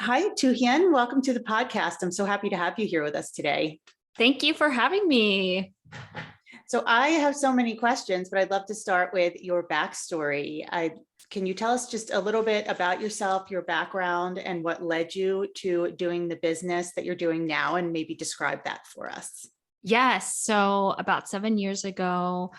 Hi, Tu-Hien. Welcome to the podcast. I'm so happy to have you here with us today. Thank you for having me. So I have so many questions, but I'd love to start with your backstory. Can you tell us just a little bit about yourself, your background, and what led you to doing the business that you're doing now, and maybe describe that for us? Yes. So about 7 years ago,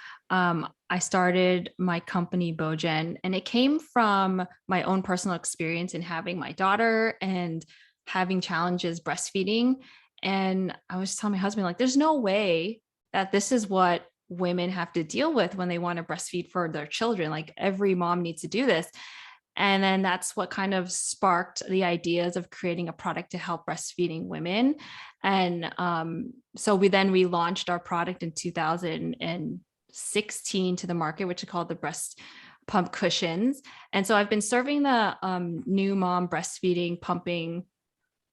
I started my company, Bojen, and it came from my own personal experience in having my daughter and having challenges breastfeeding. And I was telling my husband, like, there's no way that this is what women have to deal with when they want to breastfeed for their children. Like, every mom needs to do this. And then that's what kind of sparked the ideas of creating a product to help breastfeeding women. And so we launched our product in 2016 to the market, which is called the breast pump cushions. And so I've been serving the new mom breastfeeding pumping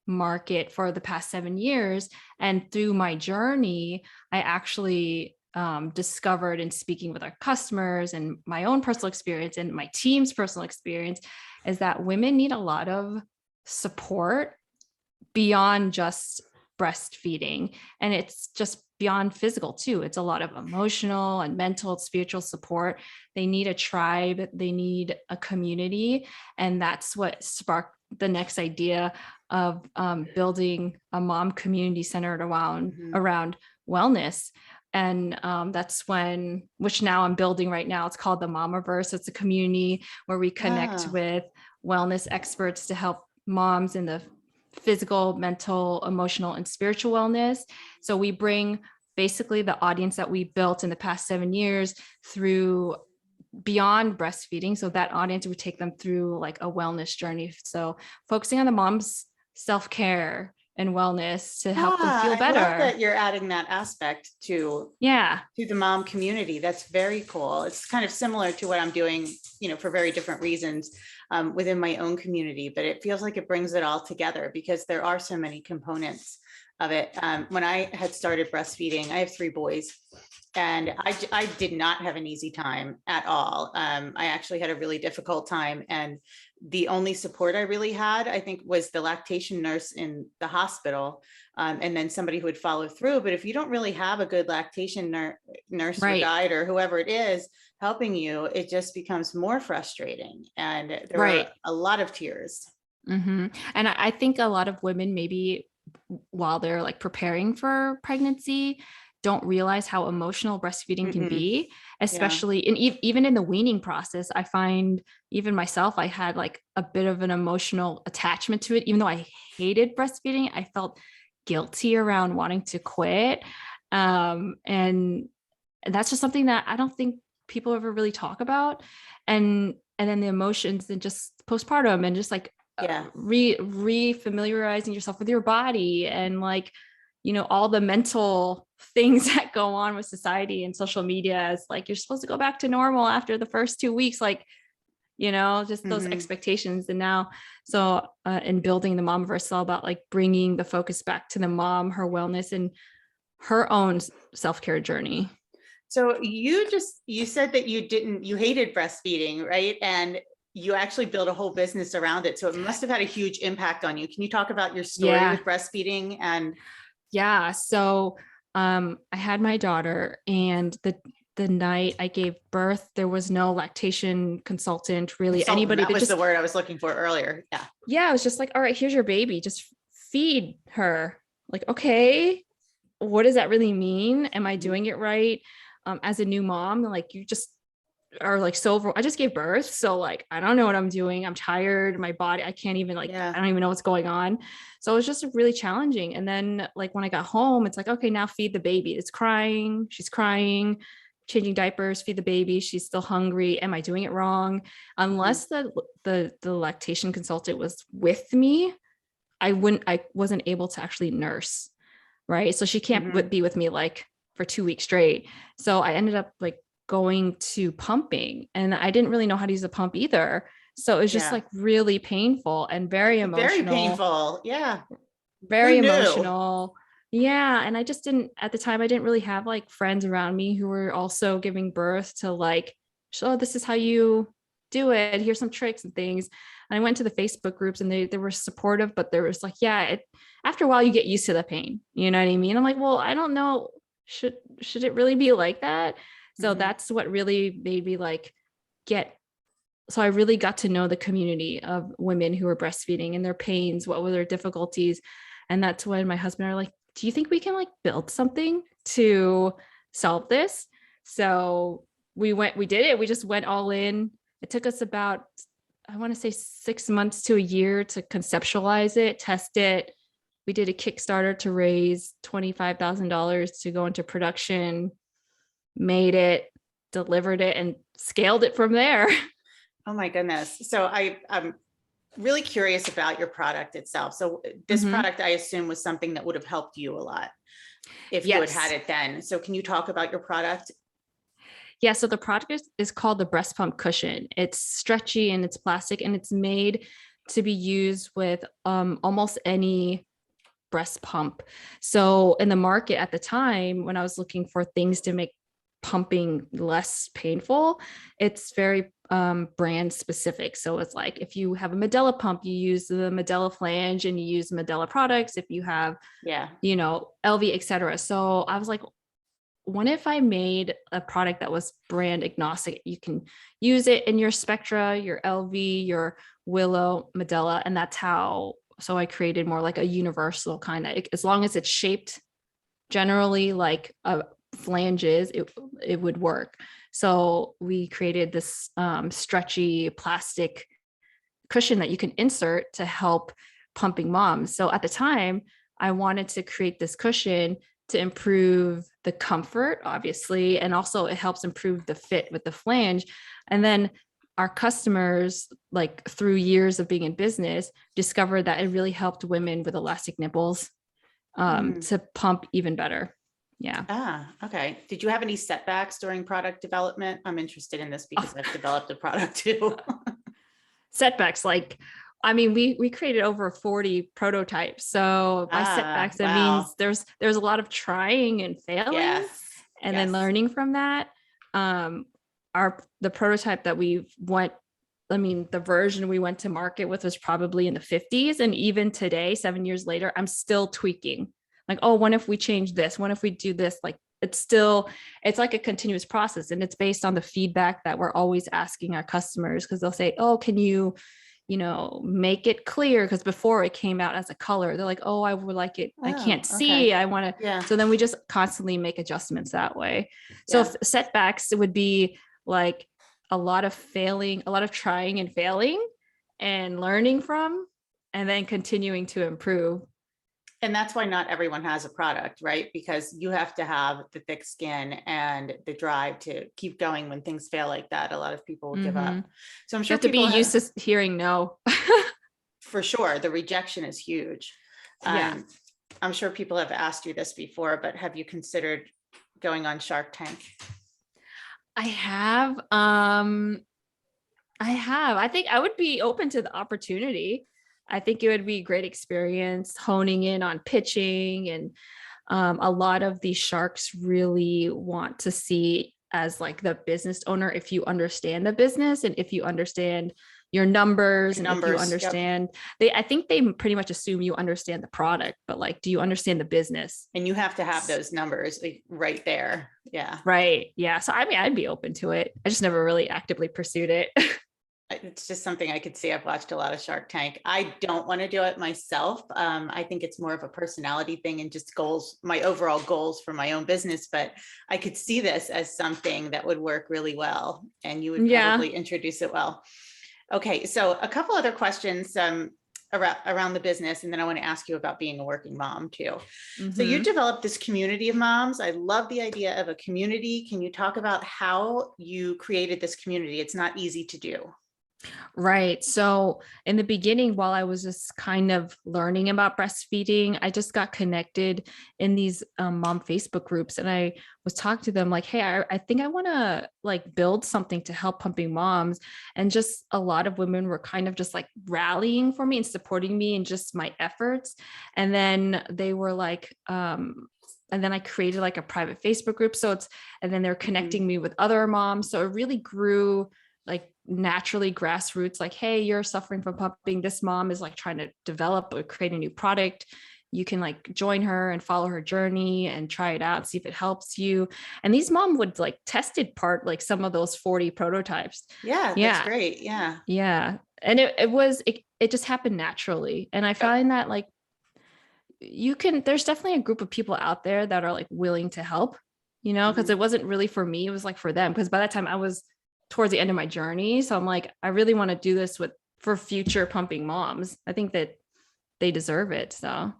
market for the past 7 years. And through my journey, I actually discovered in speaking with our customers and my own personal experience and my team's personal experience is that women need a lot of support beyond just breastfeeding. And it's just beyond physical too. It's a lot of emotional and mental, spiritual support. They need a tribe, they need a community. And that's what sparked the next idea of building a mom community centered around wellness. And that's which now I'm building right now. It's called the Mamaverse. It's a community where we connect with wellness experts to help moms in the physical, mental, emotional, and spiritual wellness. So we bring basically the audience that we built in the past 7 years through beyond breastfeeding. So that audience would take them through like a wellness journey. So focusing on the mom's self-care and wellness to help them feel better. I love that you're adding that aspect to the mom community. That's very cool. It's kind of similar to what I'm doing, for very different reasons within my own community, but it feels like it brings it all together because there are so many components of it. When I had started breastfeeding, I have 3 boys. And I did not have an easy time at all. I actually had a really difficult time. And the only support I really had, I think, was the lactation nurse in the hospital. And then somebody who would follow through. But if you don't really have a good lactation nurse or guide or whoever it is helping you, it just becomes more frustrating. And there were a lot of tears. Mm-hmm. And I think a lot of women, maybe while they're like preparing for pregnancy, don't realize how emotional breastfeeding can be, especially even in the weaning process. I find even myself, I had like a bit of an emotional attachment to it. Even though I hated breastfeeding, I felt guilty around wanting to quit. And that's just something that I don't think people ever really talk about. And then the emotions and just postpartum and just like re-familiarizing yourself with your body and like, all the mental things that go on with society and social media is like, you're supposed to go back to normal after the first 2 weeks, like, just those expectations. And now, so in building the Momverse, it's all about like bringing the focus back to the mom, her wellness and her own self-care journey. So you said that you hated breastfeeding, right? And you actually built a whole business around it. So it must have had a huge impact on you. Can you talk about your story with breastfeeding? And so I had my daughter, and the night I gave birth, there was no lactation consultant, really anybody. That was the word I was looking for earlier. Yeah. It was just like, all right, here's your baby, just feed her. Like, okay, what does that really mean? Am I doing it right? As a new mom, like you just are like, so I just gave birth. So like, I don't know what I'm doing. I'm tired. My body, I can't even I don't even know what's going on. So it was just really challenging. And then like when I got home, it's like, okay, now feed the baby. It's crying. She's crying, changing diapers, feed the baby. She's still hungry. Am I doing it wrong? Unless the lactation consultant was with me, I wasn't able to actually nurse. Right. So she can't be with me like for 2 weeks straight. So I ended up like going to pumping, and I didn't really know how to use a pump either. So it was just like really painful and very emotional. Very painful. Yeah. Very emotional. Yeah. And I just at the time, I didn't really have like friends around me who were also giving birth to like, so this is how you do it. Here's some tricks and things. And I went to the Facebook groups and they were supportive, but there was like, after a while you get used to the pain. You know what I mean? I'm like, well, I don't know. Should it really be like that? So that's what really made me like so I really got to know the community of women who were breastfeeding and their pains, what were their difficulties. And that's when my husband and I were like, do you think we can like build something to solve this? So we did it. We just went all in. It took us about, I want to say 6 months to a year to conceptualize it, test it. We did a Kickstarter to raise $25,000 to go into production, made it, delivered it, and scaled it from there. Oh my goodness. So I'm really curious about your product itself. So this product, I assume, was something that would have helped you a lot if you had it then. So can you talk about your product? Yeah, so the product is called the breast pump cushion. It's stretchy and it's plastic and it's made to be used with almost any breast pump. So in the market at the time, when I was looking for things to make pumping less painful, it's very brand specific. So it's like if you have a Medela pump, you use the Medela flange and you use Medela products. If you have, LV, etc. So I was like, what if I made a product that was brand agnostic? You can use it in your Spectra, your LV, your Willow, Medela, and that's how. So I created more like a universal kind of, as long as it's shaped generally like flanges, it would work. So we created this stretchy plastic cushion that you can insert to help pumping moms. So at the time, I wanted to create this cushion to improve the comfort, obviously, and also it helps improve the fit with the flange. And then our customers, like through years of being in business, discovered that it really helped women with elastic nipples to pump even better. Yeah. Okay. Did you have any setbacks during product development? I'm interested in this because I've developed a product too. Setbacks, like, I mean, we created over 40 prototypes. So by setbacks, that means there's a lot of trying and failing and then learning from that. The prototype that the version we went to market with was probably in the 50s. And even today, 7 years later, I'm still tweaking. Like, oh, what if we change this? What if we do this? Like, it's like a continuous process. And it's based on the feedback that we're always asking our customers, because they'll say, oh, can you make it clear? Because before it came out as a color, they're like, oh, I would like it. I can't see. I want to. So then we just constantly make adjustments that way. So setbacks would be like a lot of failing, a lot of trying and failing and learning from, and then continuing to improve. And that's why not everyone has a product, right? Because you have to have the thick skin and the drive to keep going when things fail like that. A lot of people will give up. So I'm sure you have to be used to hearing no. For sure. The rejection is huge. I'm sure people have asked you this before, but have you considered going on Shark Tank? I have. I think I would be open to the opportunity. I think it would be a great experience honing in on pitching, and a lot of these sharks really want to see as like the business owner, if you understand the business and if you understand your numbers, and if you understand, I think they pretty much assume you understand the product, but like, do you understand the business? And you have to have those numbers like, right there. Yeah. Right. Yeah. So I mean, I'd be open to it. I just never really actively pursued it. It's just something I could see. I've watched a lot of Shark Tank. I don't want to do it myself. I think it's more of a personality thing and just goals, my overall goals for my own business. But I could see this as something that would work really well, and you would probably introduce it well. Okay, so a couple other questions around the business, and then I want to ask you about being a working mom too. So you developed this community of moms. I love the idea of a community. Can you talk about how you created this community? It's not easy to do. Right. So in the beginning, while I was just kind of learning about breastfeeding, I just got connected in these mom Facebook groups, and I was talking to them like, hey, I think I want to like build something to help pumping moms. And just a lot of women were kind of just like rallying for me and supporting me and just my efforts. And then they were like, and then I created like a private Facebook group. And then they're connecting me with other moms. So it really grew like naturally grassroots, like, hey, you're suffering from pumping. This mom is like trying to develop or create a new product. You can like join her and follow her journey and try it out, see if it helps you. And these mom would like tested part like some of those 40 prototypes. Yeah, that's Yeah. great. Yeah. Yeah. And it just happened naturally. And I find that like there's definitely a group of people out there that are like willing to help, because it wasn't really for me. It was like for them. Because by that time I was towards the end of my journey. So I'm like, I really want to do this for future pumping moms. I think that they deserve it. So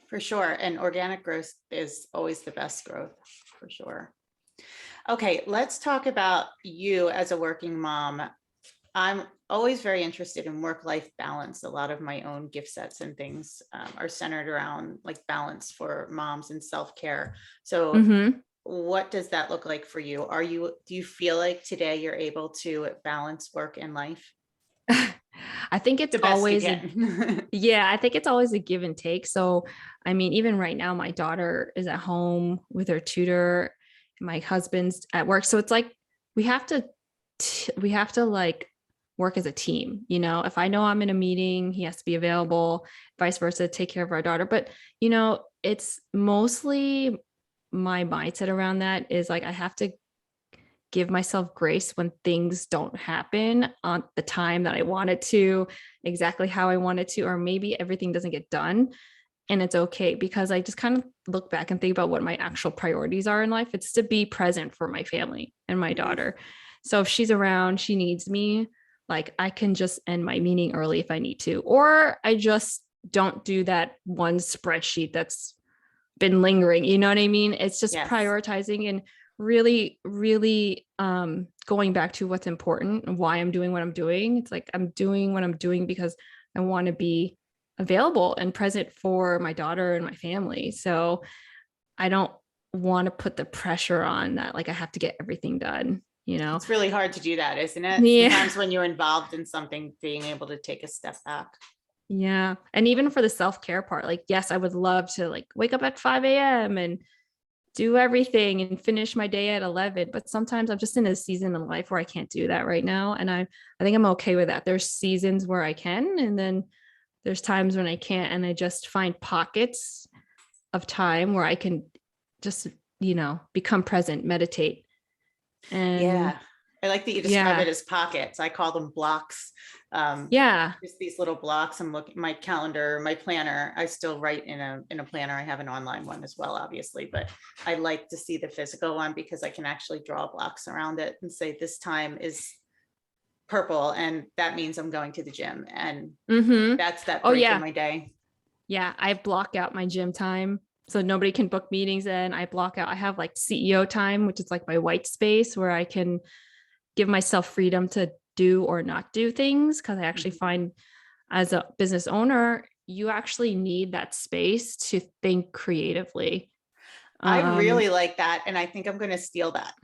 for sure. And organic growth is always the best growth, for sure. Okay, let's talk about you as a working mom. I'm always very interested in work-life balance. A lot of my own gift sets and things are centered around like balance for moms and self-care. So what does that look like for you? Do you feel like today you're able to balance work and life? I think it's always I think it's always a give and take. So, I mean, even right now, my daughter is at home with her tutor, my husband's at work. So it's like, we have to like work as a team. If I know I'm in a meeting, he has to be available, vice versa, take care of our daughter. But, it's mostly my mindset around that is like, I have to give myself grace when things don't happen on the time that I wanted to, exactly how I wanted to, or maybe everything doesn't get done. And it's okay, because I just kind of look back and think about what my actual priorities are in life. It's to be present for my family and my daughter. So if she's around, she needs me, like I can just end my meeting early if I need to, or I just don't do that one spreadsheet that's been lingering. You know what I mean? It's just prioritizing and really, really going back to what's important and why I'm doing what I'm doing. It's like, I'm doing what I'm doing because I want to be available and present for my daughter and my family. So I don't want to put the pressure on that, like I have to get everything done. It's really hard to do that, isn't it? Yeah. Sometimes when you're involved in something, being able to take a step back. Yeah. And even for the self-care part, like, yes, I would love to like wake up at 5 a.m. and do everything and finish my day at 11. But sometimes I'm just in a season in life where I can't do that right now. And I think I'm okay with that. There's seasons where I can, and then there's times when I can't. And I just find pockets of time where I can just, become present, meditate. And I like that you describe it as pockets. I call them blocks. Just these little blocks. I'm looking my calendar, my planner. I still write in a planner. I have an online one as well, obviously, but I like to see the physical one because I can actually draw blocks around it and say this time is purple, and that means I'm going to the gym, and that's that break in my day. Yeah, I block out my gym time so nobody can book meetings in. I have like CEO time, which is like my white space where I can give myself freedom to do or not do things. Cause I actually find as a business owner, you actually need that space to think creatively. I really like that. And I think I'm going to steal that.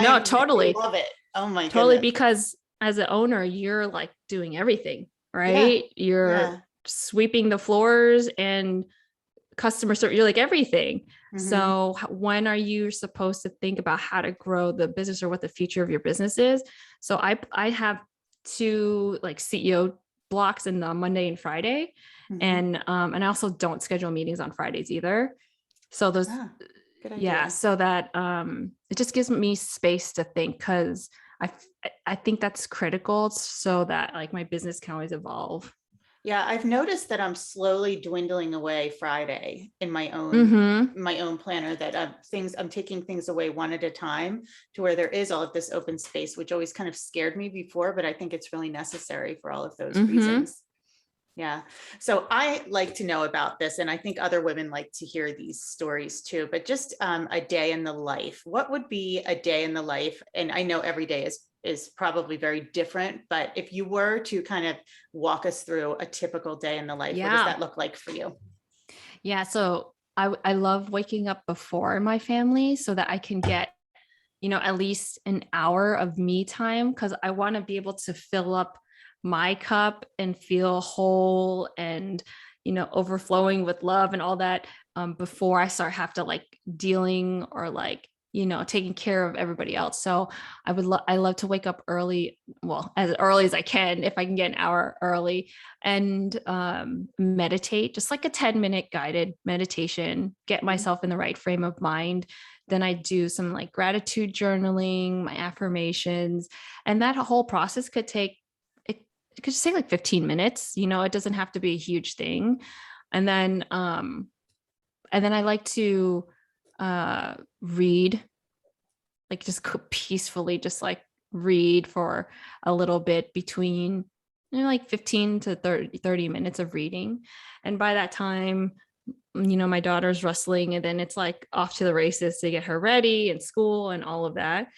No, totally. Love it. Oh my totally. goodness. Because as an owner, you're like doing everything, right? You're sweeping the floors and customer service, you're like everything. So when are you supposed to think about how to grow the business or what the future of your business is? So I have 2 like CEO blocks in the Monday and Friday. And I also don't schedule meetings on Fridays either. So those, good idea. So that it just gives me space to think, because I think that's critical so that like my business can always evolve. Yeah, I've noticed that I'm slowly dwindling away Friday in my own planner, that I'm taking things away one at a time, to where there is all of this open space, which always kind of scared me before, but I think it's really necessary for all of those reasons. Yeah. So I like to know about this, and I think other women like to hear these stories too, but just a day in the life. What would be a day in the life? And I know every day is probably very different, but if you were to kind of walk us through a typical day in the life, what does that look like for you? Yeah. So I love waking up before my family so that I can get, at least an hour of me time, because I want to be able to fill up my cup and feel whole and, overflowing with love and all that before I have to like dealing or like taking care of everybody else. So I love to wake up early, well, as early as I can, if I can get an hour early, and meditate, just like a 10-minute guided meditation, get myself in the right frame of mind. Then I do some like gratitude journaling, my affirmations, and that whole process could it could just take like 15 minutes. It doesn't have to be a huge thing. And then I like to read, like just peacefully, just like read for a little bit between like 15 to 30 minutes of reading. And by that time, my daughter's wrestling, and then it's like off to the races to get her ready and school and all of that.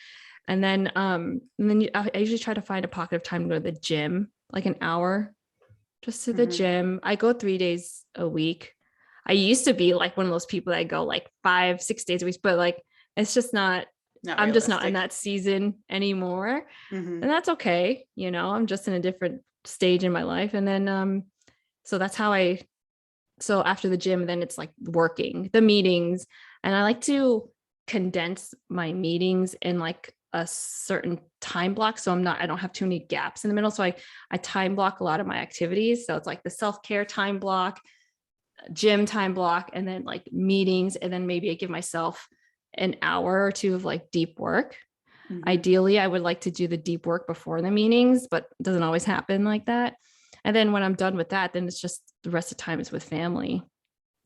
And then I usually try to find a pocket of time to go to the gym, like an hour just to the gym. I go 3 days a week. I used to be like one of those people that go like 5-6 days a week, but like, it's just I'm just not in that season anymore. And that's okay. I'm just in a different stage in my life. And then, so that's how so after the gym, then it's like working, the meetings. And I like to condense my meetings in like a certain time block. So I don't have too many gaps in the middle. So I time block a lot of my activities. So it's like the self-care time block, gym time block, and then like meetings. And then maybe I give myself an hour or two of like deep work. Ideally, I would like to do the deep work before the meetings, but it doesn't always happen like that. And then when I'm done with that, then it's just the rest of the time is with family.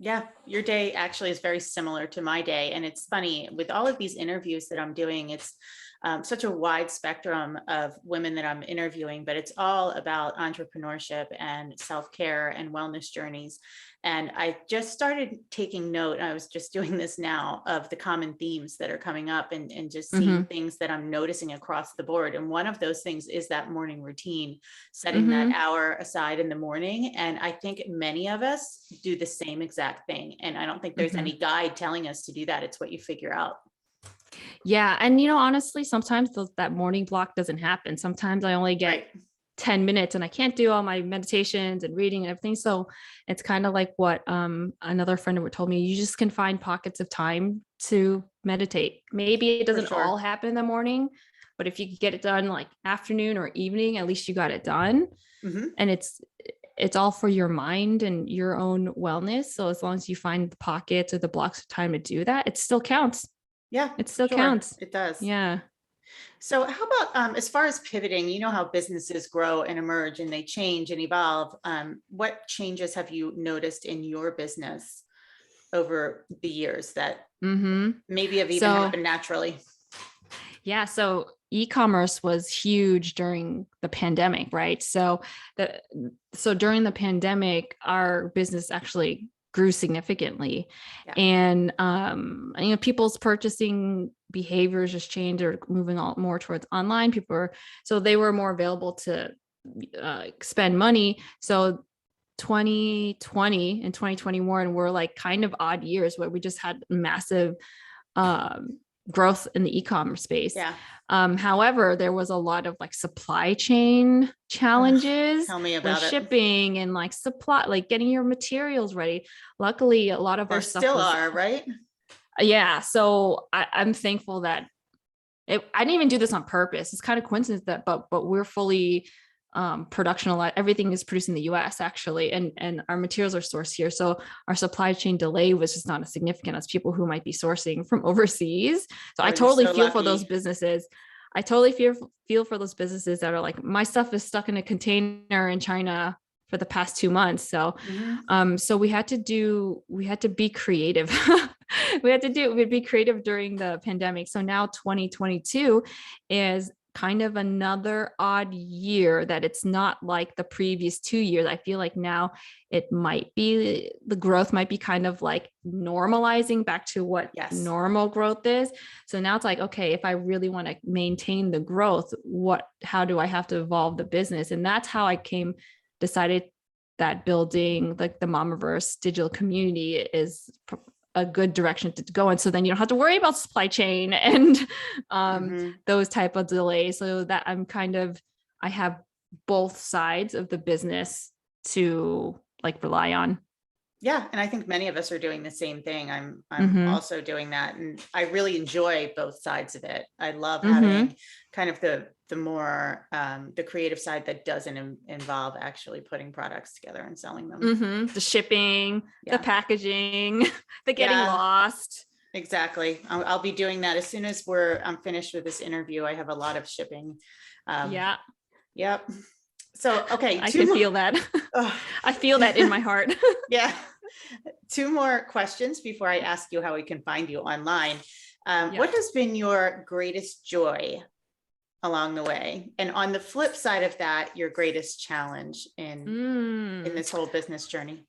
Yeah, your day actually is very similar to my day. And it's funny, with all of these interviews that I'm doing, it's such a wide spectrum of women that I'm interviewing, but it's all about entrepreneurship and self-care and wellness journeys. And I just started taking note, I was just doing this now, of the common themes that are coming up, and just seeing things that I'm noticing across the board. And one of those things is that morning routine, setting that hour aside in the morning. And I think many of us do the same exact thing. And I don't think there's any guide telling us to do that. It's what you figure out. Yeah. And, honestly, sometimes that morning block doesn't happen. Sometimes I only get 10 minutes and I can't do all my meditations and reading and everything. So it's kind of like what another friend told me, you just can find pockets of time to meditate. Maybe it doesn't all happen in the morning, but if you could get it done like afternoon or evening, at least you got it done. And it's all for your mind and your own wellness. So as long as you find the pockets or the blocks of time to do that, it still counts. Yeah, it still counts. It does. Yeah. So how about as far as pivoting, how businesses grow and emerge and they change and evolve. What changes have you noticed in your business over the years that maybe have even happened naturally? Yeah. So e-commerce was huge during the pandemic, right? So during the pandemic, our business actually grew significantly. And people's purchasing behaviors just changed, or moving all more towards online. So they were more available to spend money. So 2020 and 2021 were like kind of odd years where we just had massive growth in the e-commerce space. However, there was a lot of like supply chain challenges. Tell me about with shipping and like supply, like getting your materials ready. Luckily, a lot of our stuff are, right? Yeah. So I'm thankful that I didn't even do this on purpose. It's kind of coincidence but we're fully production. Everything is produced in the US actually, and our materials are sourced here. So our supply chain delay was just not as significant as people who might be sourcing from overseas. So I totally feel for those businesses. I totally feel for those businesses that are like, my stuff is stuck in a container in China for the past 2 months. So, so we had to be creative. We'd be creative during the pandemic. So now 2022 is kind of another odd year, that it's not like the previous 2 years. I feel like now the growth might be kind of like normalizing back to what normal growth is. So now it's like, okay, if I really want to maintain the growth, how do I have to evolve the business? And that's how I decided that building like the Mamaverse digital community is a good direction to go in. So then you don't have to worry about supply chain and those type of delays. So that I have both sides of the business to like rely on. Yeah. And I think many of us are doing the same thing. I'm Mm-hmm. also doing that. And I really enjoy both sides of it. I love Mm-hmm. having kind of the more, the creative side that doesn't involve actually putting products together and selling them. Mm-hmm. The shipping, the Yeah. packaging, the getting Yeah, lost. exactly. I'll be doing that as soon as I'm finished with this interview. I have a lot of shipping. Yeah. Yep. So, okay. I can feel that. Oh. I feel that in my heart. Yeah. Two more questions before I ask you how we can find you online. What has been your greatest joy along the way? And on the flip side of that, your greatest challenge in this whole business journey?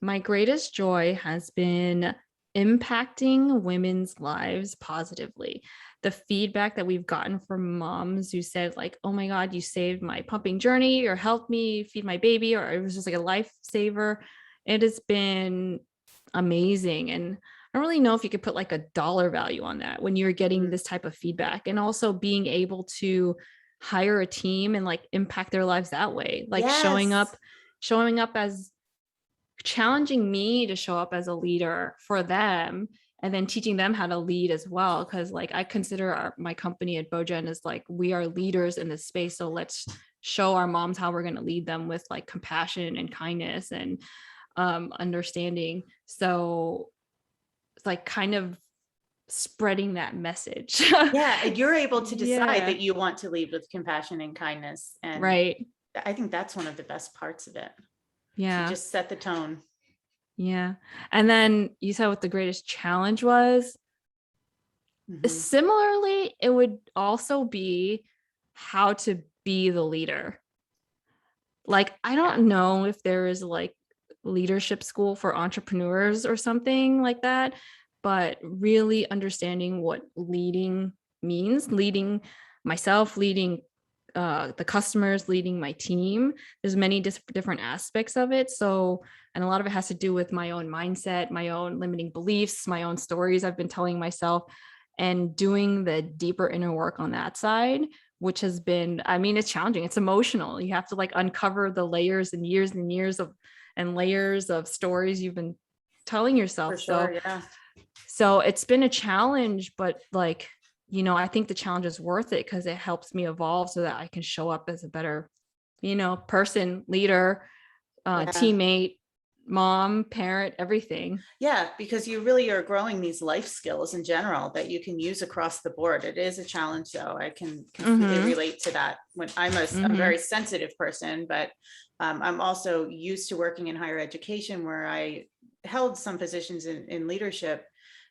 My greatest joy has been impacting women's lives positively. The feedback that we've gotten from moms who said like, oh my God, you saved my pumping journey or helped me feed my baby, or it was just like a lifesaver. It has been amazing. And I don't really know if you could put like a dollar value on that when you're getting this type of feedback, and also being able to hire a team and like impact their lives that way, like showing up as challenging me to show up as a leader for them, and then teaching them how to lead as well. Cause like I consider my company at Bojen as like, we are leaders in this space. So let's show our moms how we're going to lead them with like compassion and kindness and understanding. So it's like kind of spreading that message. Yeah. And you're able to decide Yeah. that you want to lead with compassion and kindness. And Right. I think that's one of the best parts of it. Yeah. To just set the tone. Yeah. And then you said what the greatest challenge was. Similarly, it would also be how to be the leader. Like, I don't know if there is like leadership school for entrepreneurs or something like that, but really understanding what leading means, leading myself, leading the customers, leading my team. There's many different aspects of it. So, and a lot of it has to do with my own mindset, my own limiting beliefs, my own stories I've been telling myself, and doing the deeper inner work on that side, which has been, I mean, it's challenging. It's emotional. You have to like uncover the layers and years of and layers of stories you've been telling yourself. For sure, yeah. So it's been a challenge, but like, you know, I think the challenge is worth it because it helps me evolve so that I can show up as a better, you know, person, leader, teammate, mom, parent, everything. Yeah, because you really are growing these life skills in general that you can use across the board. It is a challenge, though. I can completely relate to that. When I'm a very sensitive person, but I'm also used to working in higher education where I held some positions in leadership.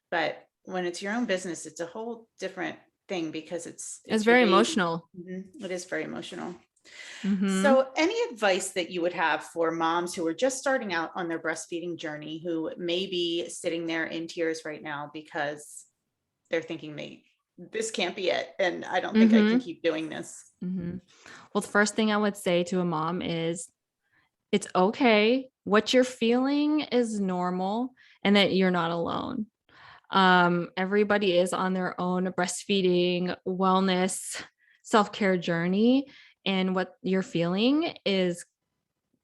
But when it's your own business, it's a whole different thing because it's very emotional. It is very emotional. So any advice that you would have for moms who are just starting out on their breastfeeding journey, who may be sitting there in tears right now because they're thinking this can't be it, and I don't think I can keep doing this? Well, the first thing I would say to a mom is it's okay. What you're feeling is normal and that you're not alone. Everybody is on their own breastfeeding, wellness, self-care journey. And what you're feeling is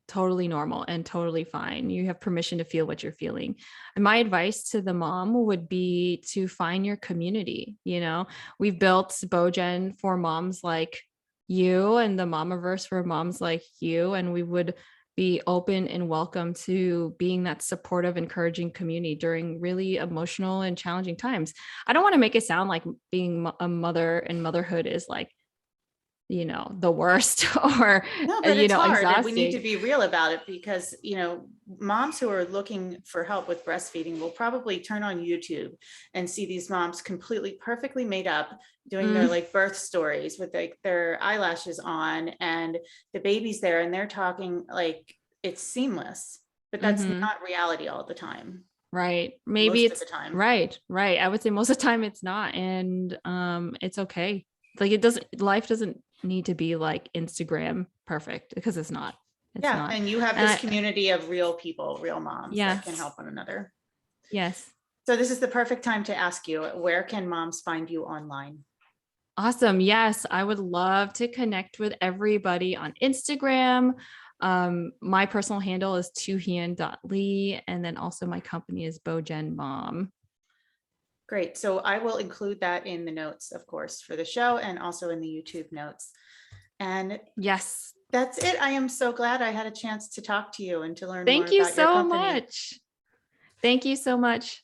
totally normal and totally fine. You have permission to feel what you're feeling. And my advice to the mom would be to find your community. You know, we've built Bojen for moms like you and the Mamaverse for moms like you. And we would be open and welcome to being that supportive, encouraging community during really emotional and challenging times. I don't want to make it sound like being a mother and motherhood is like, you know, the worst or, No, but it's hard. And we need to exhausting. be real about it because, moms who are looking for help with breastfeeding will probably turn on YouTube and see these moms completely perfectly made up doing their like birth stories with like their eyelashes on and the baby's there and they're talking like it's seamless, but that's not reality all the time. Right. Maybe Most of it's the time. right. I would say most of the time it's not. And it's okay. Like life doesn't need to be like Instagram perfect because it's not. It's not. And you have this community of real people, real moms that can help one another. Yes. So this is the perfect time to ask you, where can moms find you online? Awesome. Yes, I would love to connect with everybody on Instagram. My personal handle is Tu-Hien.Lee, and then also my company is Bojen Mom. Great. So I will include that in the notes, of course, for the show and also in the YouTube notes. And yes, that's it. I am so glad I had a chance to talk to you and to learn more thank you about your so company. much. Thank you so much.